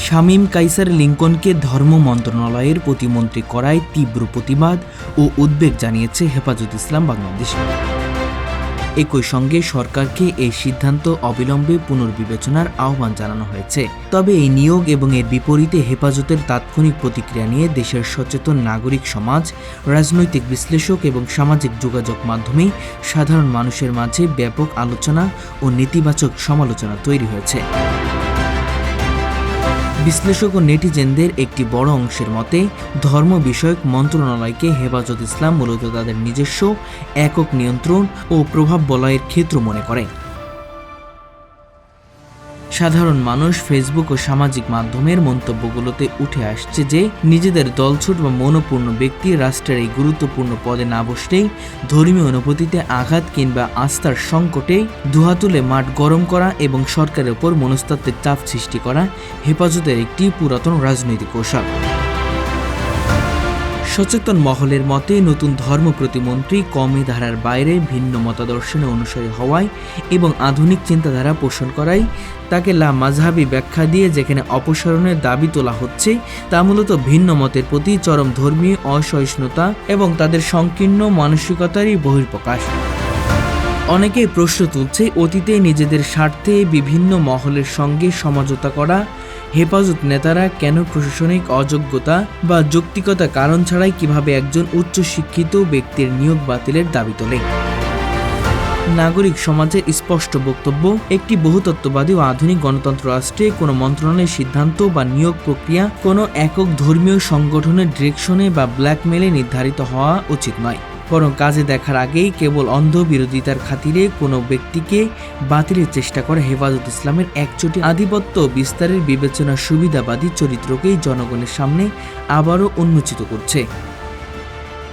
শামীম কাইসার লিংকনকে ধর্ম মন্ত্রণালয়ের প্রতিমন্ত্রী করায় তীব্র প্রতিবাদ ও উদ্বেগ জানিয়েছে হেফাজত ইসলাম বাংলাদেশ। একই সঙ্গে সরকারকে এই সিদ্ধান্ত অবিলম্বে পুনর্বিবেচনার আহ্বান জানানো হয়েছে। তবে এই নিয়োগ এবং এর বিপরীতে হেফাজতের তাৎক্ষণিক প্রতিক্রিয়া নিয়ে দেশের সচেতন নাগরিক সমাজ, রাজনৈতিক বিশ্লেষক এবং সামাজিক যোগাযোগ মাধ্যমে সাধারণ মানুষের মাঝে ব্যাপক আলোচনা ও নেতিবাচক সমালোচনা তৈরি হয়েছে। বিশ্লেষক ও নেটিজেনদের একটি বড় অংশের মতে ধর্ম বিষয়ক মন্ত্রণালয়কে হেফাজত ইসলাম মূলত তাদের নিজস্ব একক নিয়ন্ত্রণ ও প্রভাব বলয়ের ক্ষেত্র মনে করে। সাধারণ মানুষ ফেসবুক ও সামাজিক মাধ্যমের মন্তব্যগুলোতে উঠে আসছে যে নিজেদের দলছুট বা মনোপূর্ণ ব্যক্তি রাষ্ট্রের এই গুরুত্বপূর্ণ পদে না বসলেই ধর্মীয় অনুভূতিতে আঘাত কিংবা আস্থার সংকটে দুহাত তুলে মাঠ গরম করা এবং সরকারের ওপর মনস্তাত্ত্বিক চাপ সৃষ্টি করা হেফাজতের একটি পুরাতন রাজনৈতিক কৌশল। সচেতন মহলের মতে নতুন ধর্ম প্রতিমন্ত্রী কমই ধারার বাইরে ভিন্ন মতাদর্শনে অনুসারী হওয়ায় এবং আধুনিক চিন্তাধারা পোষণ করায় তাকে লা মাযহাবী ব্যাখ্যা দিয়ে যেখানে অপসারণের দাবি তোলা হচ্ছে তা মূলত ভিন্ন মতের প্রতি চরম ধর্মীয় অসহিষ্ণুতা এবং তাদের সংকীর্ণ মানসিকতারই বহিঃপ্রকাশ। অনেকেই প্রশ্ন তুলছে অতীতে নিজেদের স্বার্থে বিভিন্ন মহলের সঙ্গে সমঝোতা করা হেফাজত নেতারা কেন প্রশাসনিক অযোগ্যতা বা যৌক্তিকতা কারণ ছাড়াই কিভাবে একজন উচ্চশিক্ষিত ব্যক্তির নিয়োগ বাতিলের দাবি তোলে। নাগরিক সমাজের স্পষ্ট বক্তব্য, একটি বহুতত্ত্ববাদী ও আধুনিক গণতন্ত্র রাষ্ট্রে কোনো মন্ত্রণালয়ের সিদ্ধান্ত বা নিয়োগ প্রক্রিয়া কোনো একক ধর্মীয় সংগঠনের ডিরেকশনে বা ব্ল্যাকমেলে নির্ধারিত হওয়া উচিত নয়, বরং কাজে দেখার আগেই কেবল অন্ধ বিরোধিতার খাতিরে কোনো ব্যক্তিকে বাতিলের চেষ্টা করে হেফাজত ইসলামের একচোটি আধিপত্য বিস্তারের বিবেচনা সুবিধাবাদী চরিত্রকেই জনগণের সামনে আবারও উন্মোচিত করছে।